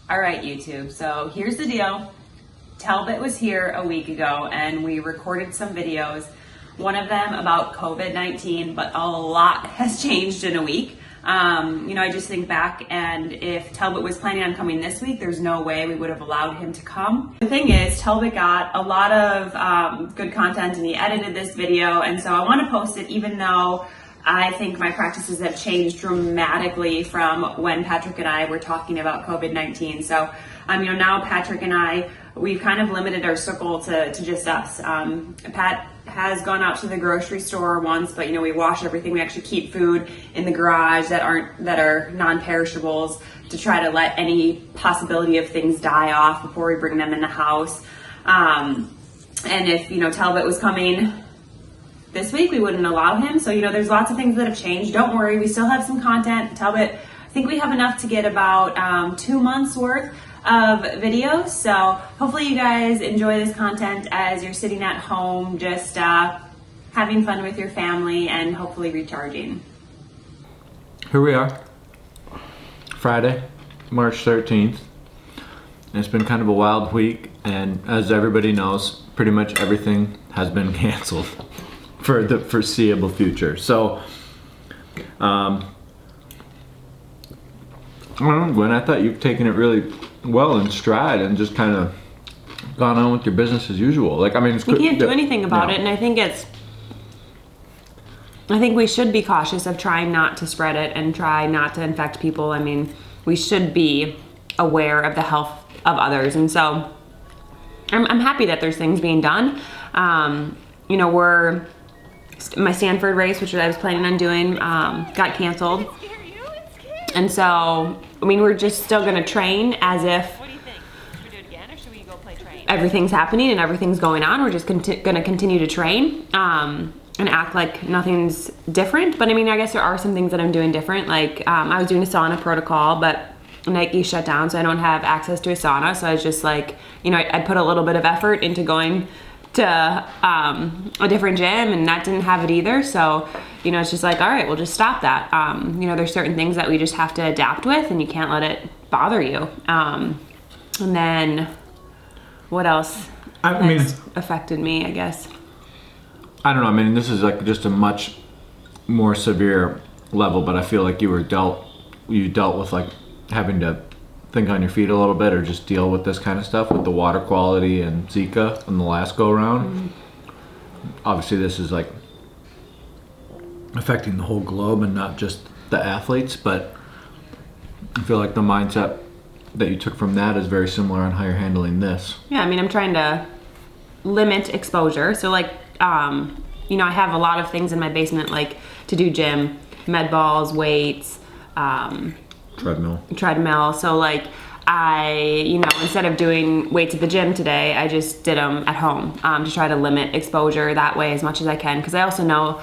All right, YouTube, so here's the deal. Talbot was here a week ago and we recorded some videos, one of them about COVID-19, but a lot has changed in a week. I just think back, and if Talbot was planning on coming this week, there's no way we would have allowed him to come. The thing is, Talbot got a lot of good content and he edited this video, and so I want to post it even though I think my practices have changed dramatically from when Patrick and I were talking about COVID-19. So, now Patrick and I, we've kind of limited our circle to just us. Pat has gone out to the grocery store once, but we wash everything. We actually keep food in the garage that are non-perishables to try to let any possibility of things die off before we bring them in the house. And if Talbot was coming this week, we wouldn't allow him. So, there's lots of things that have changed. Don't worry, we still have some content. Talbot, I think we have enough to get about 2 months worth of videos. So hopefully you guys enjoy this content as you're sitting at home, just having fun with your family and hopefully recharging. Here we are, Friday, March 13th. And it's been kind of a wild week, and as everybody knows, pretty much everything has been canceled for the foreseeable future. So, I don't know, Gwen, I thought you've taken it really well in stride and just kind of gone on with your business as usual. We can't do anything about it, and I think we should be cautious of trying not to spread it and try not to infect people. We should be aware of the health of others, and so I'm happy that there's things being done. My Stanford race, which I was planning on doing, got canceled. And so, we're just still going to train as if What do you think? Should we do it again, or should we go play train? everything's happening and everything's going on. We're just going to continue to train and act like nothing's different. But I guess there are some things that I'm doing different. I was doing a sauna protocol, but Nike shut down, so I don't have access to a sauna. So I was just I put a little bit of effort into going to a different gym, and that didn't have it either. So it's just all right, we'll just stop that. There's certain things that we just have to adapt with, and you can't let it bother you. And then what else has affected me, I guess? I don't know, this is just a much more severe level, but I feel like you dealt with having to think on your feet a little bit, or just deal with this kind of stuff with the water quality and Zika in the last go round. Mm-hmm. Obviously this is affecting the whole globe and not just the athletes, but I feel like the mindset that you took from that is very similar on how you're handling this. Yeah, I'm trying to limit exposure. So I have a lot of things in my basement, to do gym, med balls, weights, treadmill. So instead of doing weights at the gym today, I just did them at home to try to limit exposure that way as much as I can. Because I also know,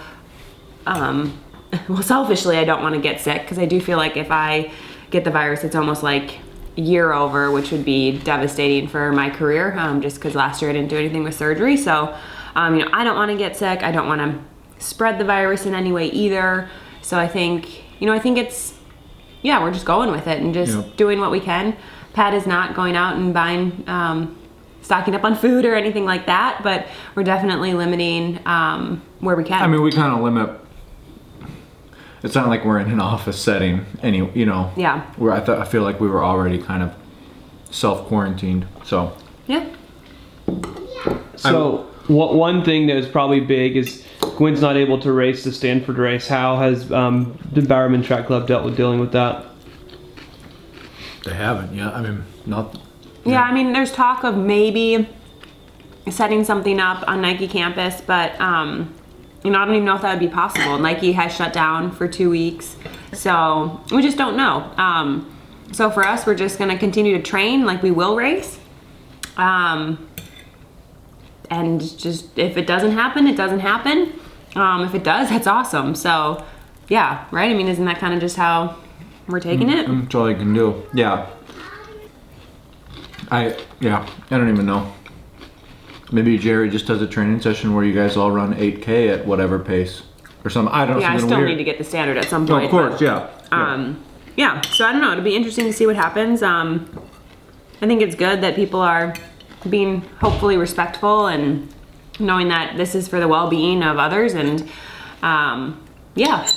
selfishly, I don't want to get sick, because I do feel like if I get the virus, it's almost a year over, which would be devastating for my career, just because last year I didn't do anything with surgery. So, I don't want to get sick. I don't want to spread the virus in any way either. So I think it's, we're just going with it and just doing what we can. Pat is not going out and buying, stocking up on food or anything like that, but we're definitely limiting where we can. We kind of limit. It's not like we're in an office setting, Yeah. Where I feel like we were already kind of self-quarantined, so. Yeah. So one thing that is probably big is Gwen's not able to race the Stanford race. How has the Bowerman Track Club dealing with that? They haven't yet. Not. Yeah, there's talk of maybe setting something up on Nike campus, but I don't even know if that would be possible. Nike has shut down for 2 weeks, so we just don't know. So for us, we're just going to continue to train like we will race. And just, if it doesn't happen, it doesn't happen. If it does, that's awesome. So, yeah, right? Isn't that kind of just how we're taking it? That's all you can do. Yeah. I don't even know. Maybe Jerry just does a training session where you guys all run 8K at whatever pace or something. I don't know. Yeah, I still need to get the standard at some point. Of course, but, yeah. Yeah, so I don't know. It'll be interesting to see what happens. I think it's good that people are being hopefully respectful and knowing that this is for the well-being of others, and yeah.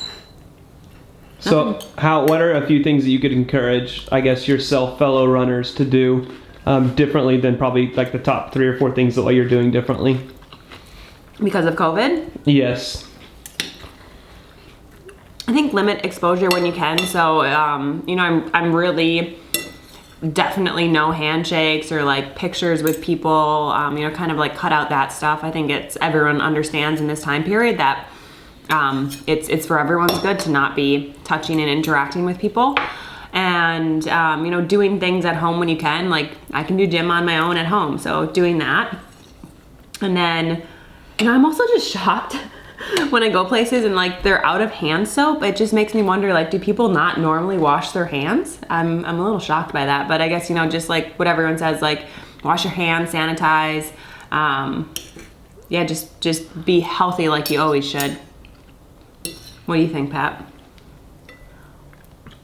So what are a few things that you could encourage, I guess, yourself, fellow runners to do differently than probably like the top 3 or 4 things that what you're doing differently? Because of COVID? Yes. I think limit exposure when you can. So, you know, I'm really definitely no handshakes or like pictures with people, you know, kind of like cut out that stuff. I think everyone understands in this time period that it's for everyone's good to not be touching and interacting with people. And, you know, doing things at home when you can. Like, I can do gym on my own at home, so doing that. And then, you know, I'm also just shocked when I go places and like they're out of hand soap. It just makes me wonder, like, do people not normally wash their hands? I'm a little shocked by that, but I guess, you know, just like what everyone says, like, wash your hands, sanitize. Yeah, just be healthy like you always should. What do you think, Pat?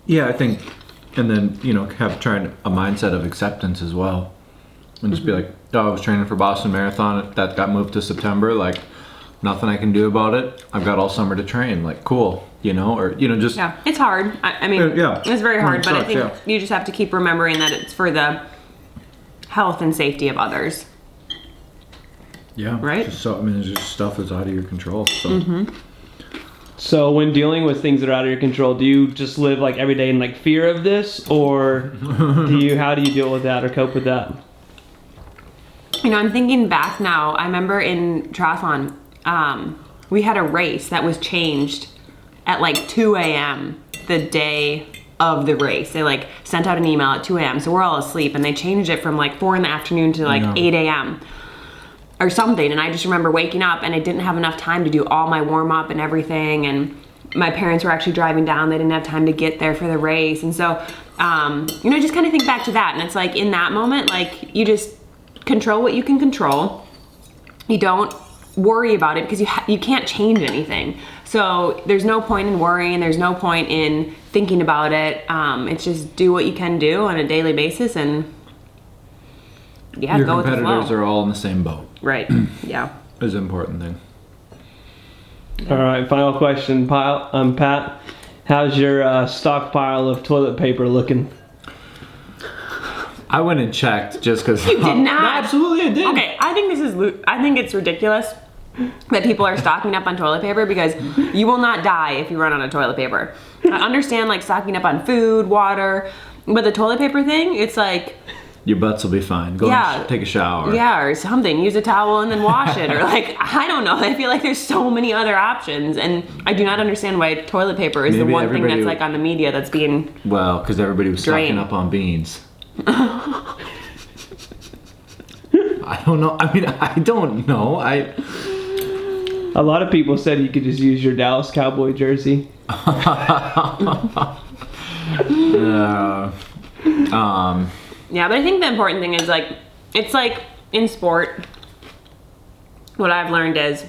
Yeah, I think, and then, you know, trying a mindset of acceptance as well. And just be like, oh, I was training for Boston Marathon, that got moved to September, like, nothing I can do about it. I've got all summer to train, like, cool, you know, or, you know, just... Yeah, it's hard. I mean, yeah. It's very hard, It but I sucks, think yeah. you just have to keep remembering that it's for the health and safety of others. Yeah. Right? Just so, I mean, there's just stuff that's out of your control, so... So when dealing with things that are out of your control, do you just live like every day in like fear of this, or how do you deal with that or cope with that? You know, I'm thinking back now. I remember in triathlon, we had a race that was changed at like 2 a.m. the day of the race. They like sent out an email at 2 a.m. So we're all asleep, and they changed it from like 4 in the afternoon to like 8 a.m. or something. And I just remember waking up and I didn't have enough time to do all my warm up and everything. And my parents were actually driving down. They didn't have time to get there for the race. And so, you know, just kind of think back to that. And it's like in that moment, like you just control what you can control. You don't worry about it because you can't change anything. So there's no point in worrying. There's no point in thinking about it. It's just do what you can do on a daily basis, and yeah, Your go with the flow. competitors are all in the same boat. Right. Yeah. Is an important thing. All right, final question, Pat. How's your stockpile of toilet paper looking? I went and checked just because. You did not. No, absolutely, I did. Okay, I think it's ridiculous that people are stocking up on toilet paper, because you will not die if you run out of toilet paper. I understand like stocking up on food, water, but the toilet paper thing, it's like, Your butts will be fine. Go and take a shower. yeah, or something. Use a towel and then wash it, or like, I don't know. I feel like there's so many other options, and I do not understand why toilet paper is the Maybe one thing that's everybody- like on the media that's being. Well, because everybody was stocking Drain. up on beans. I don't know. I mean, I don't know. A lot of people said you could just use your Dallas Cowboy jersey. Yeah, but I think the important thing is like, it's like in sport, what I've learned is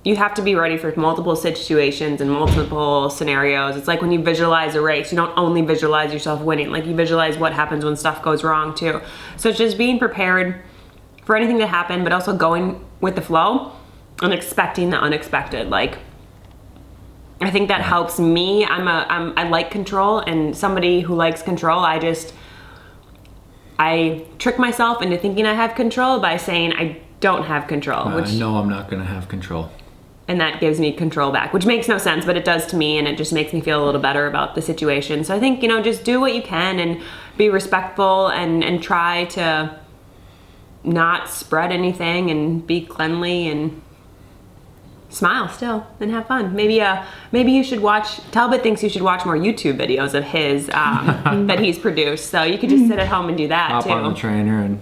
you have to be ready for multiple situations and multiple scenarios. It's like when you visualize a race, you don't only visualize yourself winning, like you visualize what happens when stuff goes wrong too. So it's just being prepared for anything to happen, but also going with the flow and expecting the unexpected. Like, I think that helps me. I like control, and somebody who likes control, I trick myself into thinking I have control by saying I don't have control, I know I'm not going to have control. and that gives me control back, which makes no sense, but it does to me, and it just makes me feel a little better about the situation. So I think, just do what you can and be respectful and try to not spread anything and be cleanly and smile still and have fun. Maybe you should watch, Talbot thinks you should watch more YouTube videos of his that he's produced. So you could just sit at home and do that Hop too. on the trainer and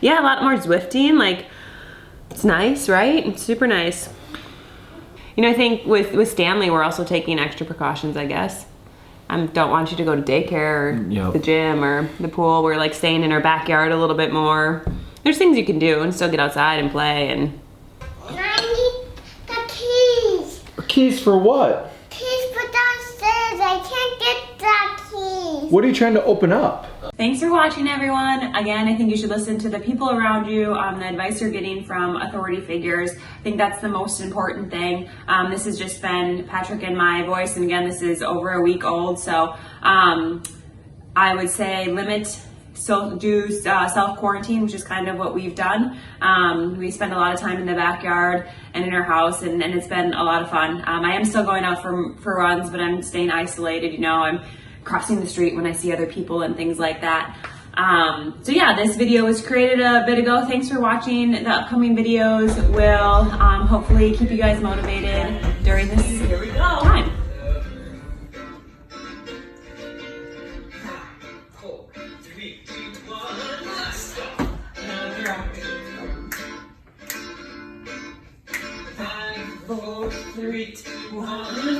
Yeah, a lot more Zwifting. Like, it's nice, right? It's super nice. I think with Stanley, we're also taking extra precautions, I guess. Don't want you to go to daycare or the gym or the pool. We're like staying in our backyard a little bit more. There's things you can do and still get outside and play. And I need the keys. keys for what? Keys for downstairs. I can't get the keys. What are you trying to open up? Thanks for watching, everyone. Again, I think you should listen to the people around you, the advice you're getting from authority figures. I think that's the most important thing. This has just been Patrick and my voice, and again, this is over a week old, so I would say do self-quarantine, which is kind of what we've done. We spend a lot of time in the backyard and in our house, and it's been a lot of fun. I am still going out for runs, but I'm staying isolated. You know, I'm crossing the street when I see other people and things like that. So yeah, this video was created a bit ago. Thanks for watching. The upcoming videos will hopefully keep you guys motivated during this time. Four, three, two, one.